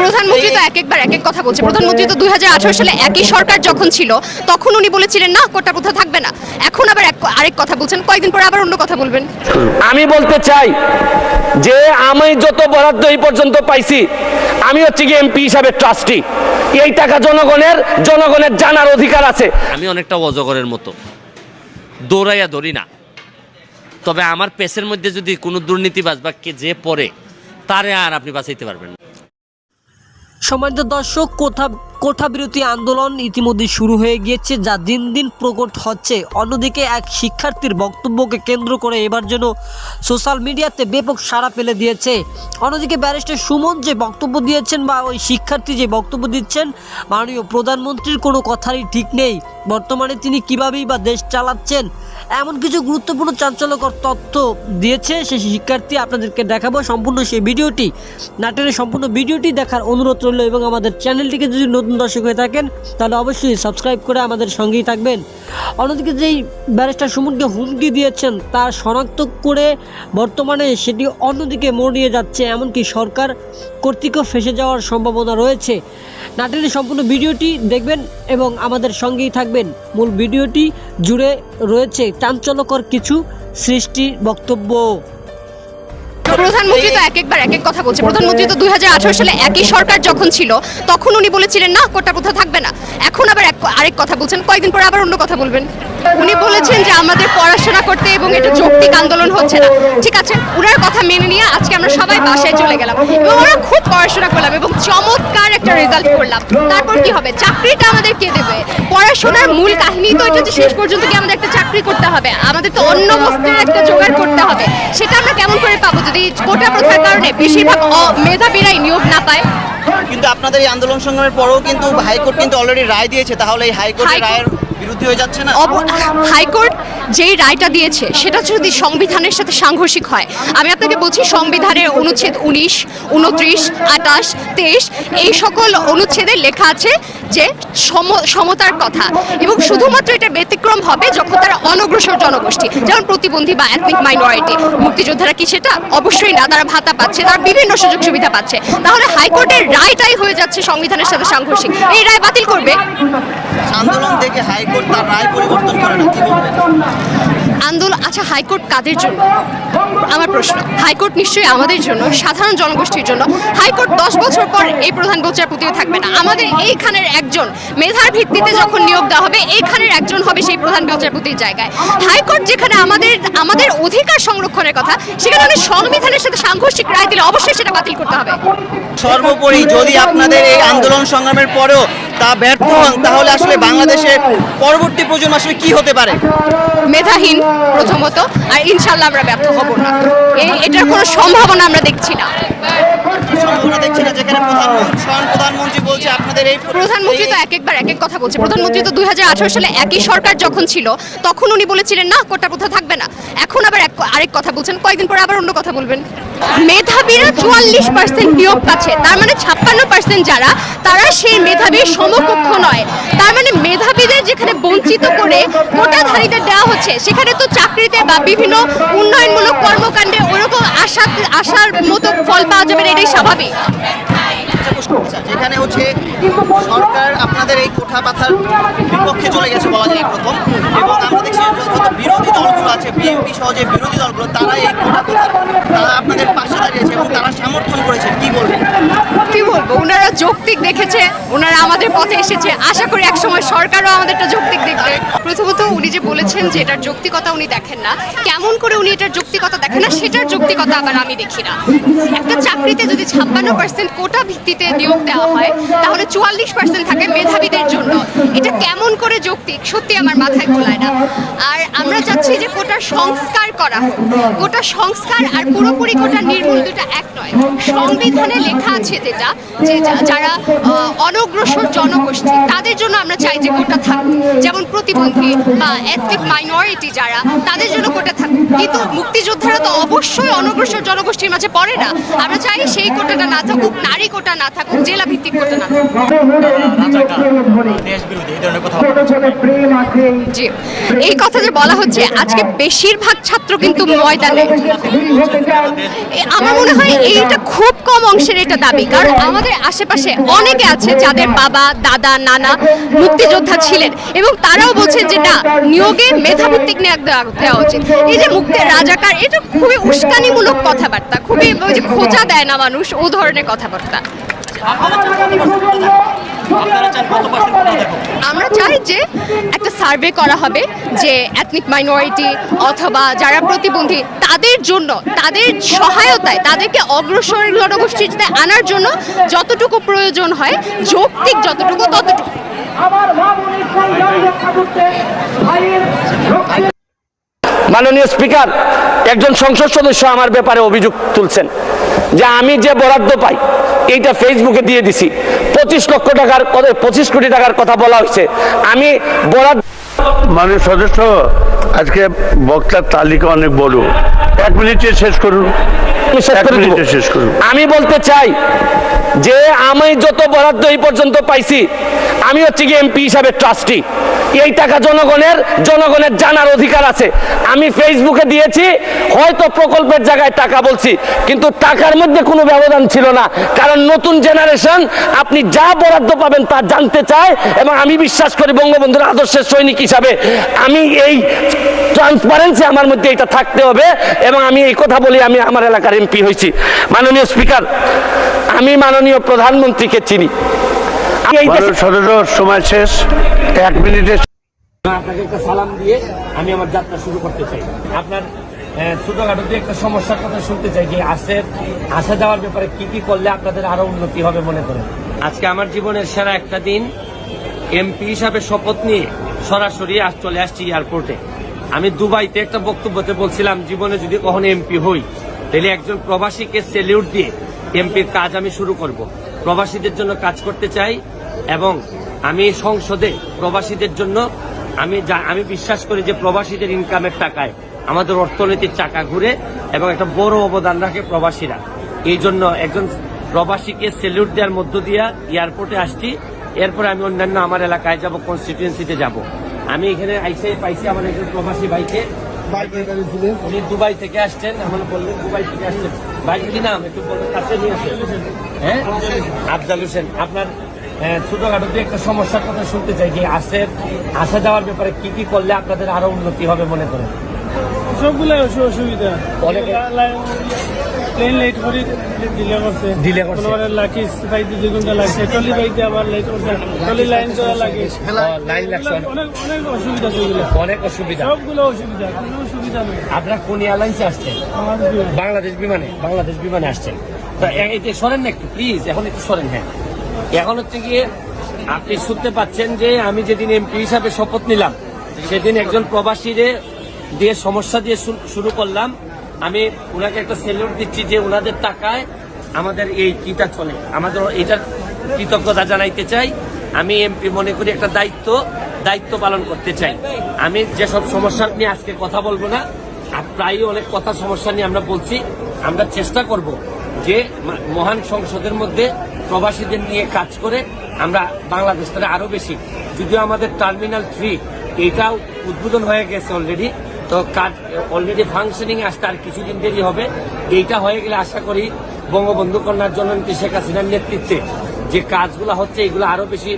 প্রধানমন্ত্রী তো একবার এক এক কথা বলছে। প্রধানমন্ত্রী তো 2018 সালে একই সরকার যখন ছিল তখন উনি বলেছিলেন না কোটা প্রথা থাকবে না, এখন আবার আরেক কথা বলছেন, কয়েকদিন পরে আবার অন্য কথা বলবেন। আমি বলতে চাই যে আমি যত বরাদ্দ এই পর্যন্ত পাইছি, আমি হচ্ছে কি এমপি হিসাবে ট্রাস্টি, এই টাকা জনগণের জানার অধিকার আছে। আমি অনেকটা অজগরের মতো দৌড়াইয়া ধরি না, তবে আমার পেছের মধ্যে যদি কোনো দুর্নীতিবাজ বা কে যে পড়ে তারে আর আপনি বাঁচাইতে পারবেন না। সম্মানিত দর্শক, কোঠা বিরোধী আন্দোলন ইতিমধ্যে শুরু হয়ে গিয়েছে, যা দিন দিন প্রকট হচ্ছে। অন্যদিকে এক শিক্ষার্থীর বক্তব্যকে কেন্দ্র করে এবার যেন সোশ্যাল মিডিয়াতে ব্যাপক সাড়া ফেলে দিয়েছে। অন্যদিকে ব্যারিস্টার সুমন যে বক্তব্য দিয়েছেন বা ওই শিক্ষার্থী যে বক্তব্য দিচ্ছেন, মাননীয় প্রধানমন্ত্রীর কোনো কথারই ঠিক নেই। বর্তমানে তিনি কীভাবেই বা দেশ চালাচ্ছেন এমন কিছু গুরুত্বপূর্ণ চাঞ্চল্যকর তথ্য দিয়েছে সেই শিক্ষার্থী। আপনাদেরকে দেখাবো সম্পূর্ণ সেই ভিডিওটি, নাটের সম্পূর্ণ ভিডিওটি দেখার অনুরোধ রইল। এবং আমাদের চ্যানেলটিকে যদি নতুন দর্শক হয়ে থাকেন তাহলে অবশ্যই সাবস্ক্রাইব করে আমাদের সঙ্গেই থাকবেন। অন্যদিকে যেই ব্যারিস্টার সুমনকে হুমকি দিয়েছেন তা শনাক্ত করে বর্তমানে সেটি অন্যদিকে মোড় নিয়ে যাচ্ছে, এমনকি সরকার কর্তৃকও ফেঁসে যাওয়ার সম্ভাবনা রয়েছে। নাটের সম্পূর্ণ ভিডিওটি দেখবেন এবং আমাদের সঙ্গেই থাকবেন। মূল ভিডিওটি জুড়ে রয়েছে চাঞ্চল্যকর কিছু সৃষ্টির বক্তব্য। প্রধানমন্ত্রী তো একবার এক এক কথা বলছে। প্রধানমন্ত্রী তো 2018 সালে একই সরকার যখন ছিল তখন উনি বলেছিলেন না কোটা প্রথা থাকবে না, এখন আবার আরেক কথা বলছেন, কয়েকদিন পরে আবার অন্য কথা বলবেন। উনি বলেছেন যে আমাদের পড়াশোনা করতে এবং এটা যৌক্তিক আন্দোলন হচ্ছে না। ঠিক আছে, উনার কথা মেনে নিয়ে আজকে আমরা সবাই বাসায় চলে গেলাম এবং আমরা খুব পড়াশোনা করলাম এবং চমৎকার একটা রেজাল্ট করলাম। তারপর কি হবে? চাকরিটা আমাদের কে দেবে? পড়াশোনার মূল কাহিনী তো এটা যে শেষ পর্যন্ত কি আমাদের একটা চাকরি করতে হবে, আমাদের তো অন্য বস্তুর একটা জোগাড় করতে হবে। সেটা আমরা কেমন করে পাবো যদি কোটা প্রথার কারণে বেশিরভাগ মেধাবীরাই নিয়োগ না পায়? কিন্তু আপনাদের এই আন্দোলন সংগ্রামের পরেও কিন্তু হাইকোর্ট কিন্তু অলরেডি রায় দিয়েছে, তাহলে এই হাইকোর্টের রায়ের বিরুদ্ধে হয়ে যাচ্ছে না? হাইকোর্ট যেই রায়টা দিয়েছে সেটা যদি সংবিধানের সাথে সাংঘর্ষিক হয়, আমি আপনাকে বলছি সংবিধানের অনুচ্ছেদ 19, 29, 28, 23 এই সকল অনুচ্ছেদে লেখা আছে যে সমতার কথা, এবং শুধুমাত্র এটা ব্যতিক্রম হবে যখন তারা অনগ্রসর জনগোষ্ঠী, যেমন প্রতিবন্ধী বা এথনিক মাইনরিটি। মুক্তিযোদ্ধারা কি সেটা? অবশ্যই না, তারা ভাতা পাচ্ছে, তারা বিভিন্ন সুযোগ সুবিধা পাচ্ছে। তাহলে হাইকোর্টের রায়টাই হয়ে যাচ্ছে সংবিধানের সাথে সাংঘর্ষিক, এই রায় বাতিল করবে। আন্দোলন থেকে হাইকোর্ট তার রায় পরিবর্তন করে না, কি বলবেন? আন্দোলন, আচ্ছা হাইকোর্ট কাদের জন্য? আমার প্রশ্ন, হাইকোর্ট নিশ্চয়ই আমাদের জন্য, সাধারণ জনগোষ্ঠীর জন্য। হাইকোর্ট 10 বছর পর এই প্রধান বিচারপতিও থাকবে না, আমাদের এইখানের একজন মেধার ভিত্তিতে যখন নিয়োগ দেওয়া হবে এইখানের একজন হবে সেই প্রধান বিচারপতির জায়গায়। হাইকোর্ট যেখানে আমাদের অধিকার সংরক্ষণের কথা, সেখানে আমি সংবিধানের সাথে সাংঘর্ষিক রায় দিলে অবশ্যই সেটা বাতিল করতে হবে। সর্বোপরি যদি আপনাদের এই আন্দোলন সংগ্রামের পরেও তা ব্যর্থ হন, তাহলে আসলে বাংলাদেশের পরবর্তী প্রজন্ম আসলে কি হতে পারে? মেধাহীন প্রথমত, আর ইনশাল্লাহ আমরা ব্যর্থ হব না, এটার কোনো সম্ভাবনা আমরা দেখছি না। সম্ভাবনা দেখছি না, যেখানে প্রধানমন্ত্রী বলছে আপনাদের এই প্রধানমন্ত্রী তো একবার এক এক কথা বলছে। প্রধানমন্ত্রী তো 2018 সালে একই সরকার যখন ছিল তখন উনি বলেছিলেন না কোটা প্রথা থাকবে না, এখন আবার আরেক কথা বলছেন, কয়েকদিন পরে আবার অন্য কথা বলবেন। মেধাবীরা 44% নিয়োগ পাচ্ছে, তার মানে 56% যারা, তারা সেই মেধাবীর সমকক্ষ নয়। তার মানে মেধাবীদের যেখানে বঞ্চিত করে কোটাধারীদের দেওয়া হচ্ছে, সেখানে তো চাকরিতে বা বিভিন্ন উন্নয়নমূলক কর্মকাণ্ডে ওরকম আশার মতো ফল পাওয়া যাবে না, এটাই স্বাভাবিক। যেখানে হচ্ছে সরকার আপনাদের এই কোঠা পাথার বিপক্ষে চলে গেছে বলা যায় একরকম, এবং আমরা দেখছি যত বিরোধী দলগুলো আছে, বিএনপি সহ যে বিরোধী দলগুলো, তারা এই কোঠা প্রথার তারা আপনাদের পাশে দাঁড়িয়েছে এবং তারা সমর্থন করেছে। কি বলবেন? কি বলবো, ওনারা যৌক্তিক দেখেছে, ওনারা আমাদের পথে এসেছে, আশা করি একসময় সরকারও আমাদেরটা যৌক্তিক দেখবে। প্রথমত উনি যে বলেছেন যে এটার যৌক্তিকতা উনি দেখেন না, কেমন করে উনি এটার যৌক্তিকতা দেখেন না সেটার যৌক্তিকতা আবার আমি দেখি না। একটা চাকরিতে যদি 56% কোটা ভিত্তিতে নিয়োগ দেওয়া হয়, তাহলে 44% থাকে মেধাবীদের জন্য, এটা কেমন করে যৌক্তিক? সত্যি আমার মাথায় গোলায় না। আর আমরা চাচ্ছি যে কোটার সংস্কার করা হোক। কোটা সংস্কার আর পুরোপুরি কোটা নির্মূল দুটা এক নয়। সংবিধানে লেখা আছে যেটা, যে যারা অনগ্রসর জনগোষ্ঠী তাদের জন্য আমরা চাই যে কোটা থাকুক, যেমন প্রতিবন্ধী বা এথনিক মাইনরিটি যারা, তাদের জন্য কোটা থাকুক। কিন্তু মুক্তিযোদ্ধারা তো অবশ্যই অনগ্রসর জনগোষ্ঠীর মাঝে পড়ে না, আমরা চাই সেই কোটাটা না থাকুক, নারী কোটা না থাকুক, জেলা ভিত্তিক কোটা না থাকুক। জি, এই কথা যে বলা হচ্ছে, আজকে বেশিরভাগ ছাত্র কিন্তু ময়দানে। আমার মনে হয় এইটা খুব কম অংশের এটা দাবি, কারণ আমাদের আশেপাশে আশেপাশে অনেকে আছে যাদের বাবা দাদা নানা মুক্তিযোদ্ধা ছিলেন এবং তারাও বলছেন যে না, নিয়োগে মেধাভিত্তিক নিয়োগ দেওয়া উচিত। এই যে মুক্তির রাজাকার, এটা খুবই উস্কানিমূলক কথাবার্তা, খুবই ওই যে খোঁচা দেয় না মানুষ, ও ধরনের কথাবার্তা। আপনারা চান কত পার্সেন্ট কোটা দেখো? আমরা চাই যে একটা সার্ভে করা হবে যে এথনিক মাইনরিটি অথবা যারা প্রতিবন্ধী তাদের জন্য, তাদের সহায়তায়, তাদেরকে অগ্রসর জনগোষ্ঠীতে আনার জন্য যতটুকু প্রয়োজন হয়, যৌক্তিক যতটুকু ততটুকু। মাননীয় স্পিকার, একজন সংসদ সদস্য আমার ব্যাপারে অভিযোগ তুলছেন যে আমি যে বরাদ্দ পাই এইটা ফেসবুকে দিয়ে দিছি। 25 লক্ষ টাকার 25 কোটি টাকার কথা বলা হয়েছে। আমি বরাদ্দ, মাননীয় সদস্য, আজকে বক্তার তালিকা অনেক বড়, 1 মিনিটে শেষ করুন। আমি শেষ করে দিব। মিনিটে শেষ করুন। আমি বলতে চাই যে আমি যত বরাদ্দ এই পর্যন্ত পাইছি, আমি হচ্ছে কি এমপি হিসাবে ট্রাস্টি। এই টাকা জনগণের জানার অধিকার আছে। আমি ফেসবুকে দিয়েছি, হয়তো প্রকল্পের জায়গায় টাকা বলছি, কিন্তু টাকার মধ্যে কোনো ব্যবধান ছিল না, কারণ নতুন জেনারেশন আপনি যা বরাদ্দ পাবেন তা জানতে চায়। এবং আমি বিশ্বাস করি বঙ্গবন্ধুর আদর্শের সৈনিক হিসাবে আমি এই ট্রান্সপারেন্সি আমার মধ্যে এটা থাকতে হবে। এবং আমি এই কথা বলি, আমি আমার এলাকার এমপি হয়েছি। মাননীয় স্পিকার, আমি মাননীয় প্রধানমন্ত্রীকে চিনি। আমি এই মাননীয় সদস্য, সময় শেষ, 1 মিনিটে। আপনাকে একটা সালাম দিয়ে আমি আমার যাত্রা শুরু করতে চাই। আপনার ছোটখাটো যে একটা সমস্যার কথা শুনতে চাই, যে আসা যাওয়ার ব্যাপারে কি কি করলে আপনাদের আরো উন্নতি হবে মনে করেন? আজকে আমার জীবনের সেরা একটা দিন। এমপি হিসাবে শপথ নিয়ে সরাসরি চলে আসছি এয়ারপোর্টে। আমি দুবাইতে একটা বক্তব্যতে বলছিলাম, জীবনে যদি কখনো এমপি হই তাহলে একজন প্রবাসীকে স্যালিউট দিয়ে এমপির কাজ আমি শুরু করব। প্রবাসীদের জন্য কাজ করতে চাই এবং আমি সংসদে প্রবাসীদের জন্য আমি বিশ্বাস করি যে প্রবাসীদের ইনকামের টাকায় আমাদের অর্থনীতির চাকা ঘুরে এবং একটা বড় অবদান রাখে প্রবাসীরা। এই জন্য একজন প্রবাসীকে স্যালিউট দেওয়ার মধ্য দিয়ে এয়ারপোর্টে আসছি। এরপরে আমি অন্যান্য আমার এলাকায় যাব, কনস্টিটিউয়েন্সিতে যাব। আমি এখানে পাইছি আমার একজন প্রবাসী ভাইকে, উনি দুবাই থেকে আসছেন। আমার বললেন দুবাই থেকে আসছেন। ভাই কি নাম একটু বলবেন? কাছে নিয়ে আসেন। হ্যাঁ, আফজাল হোসেন। আপনার ছোটখাটো যে একটা সমস্যার কথা শুনতে চাই, যে আসা যাওয়ার ব্যাপারে কি কি করলে আপনাদের আরো উন্নতি হবে মনে করেন? সবগুলাই অসুবিধা। প্লেন লেট করে ডিলে করছে। লাকি পাইতে 2 ঘন্টা লাগছে, টলি পাইতে আবার লেট করছে, টলি লাইন করা লাগে, লাইন লাগছে, অনেক অসুবিধা। অনেক অসুবিধা, সবগুলো অসুবিধা, কোনো সুবিধা নেই। আপনার কোন এয়ারলাইন্সে আসছেন? বাংলাদেশ বিমানে আসছেন। এতে সরেন না একটু প্লিজ, এখন একটু সরেন। হ্যাঁ, এখন হচ্ছে গিয়ে আপনি শুনতে পাচ্ছেন যে আমি যেদিন এমপি হিসাবে শপথ নিলাম সেদিন একজন প্রবাসীরে দিয়ে সমস্যা দিয়ে শুরু করলাম। আমি ওনাকে একটা স্যালুট দিচ্ছি যে ওনাদের টাকায় আমাদের এই কিটা চলে, আমাদের এটার কৃতজ্ঞতা জানাইতে চাই। আমি এমপি মনে করি একটা দায়িত্ব পালন করতে চাই। আমি যেসব সমস্যা নিয়ে আজকে কথা বলবো না, প্রায় অনেক কথা সমস্যা নিয়ে আমরা বলছি। আমরা চেষ্টা করব যে মহান সংসদের মধ্যে প্রবাসীদের নিয়ে কাজ করে আমরা বাংলাদেশটা আরো বেশি, যদিও আমাদের টার্মিনাল 3 এইটাও উদ্বোধন হয়ে গেছে অলরেডি, তো কাজ অলরেডি ফাংশনিং আসতে আর কিছুদিন দেরি হবে। এইটা হয়ে গেলে আশা করি বঙ্গবন্ধু কন্যার জননেত্রী শেখ হাসিনার নেতৃত্বে যে কাজগুলো হচ্ছে এগুলো আরো বেশি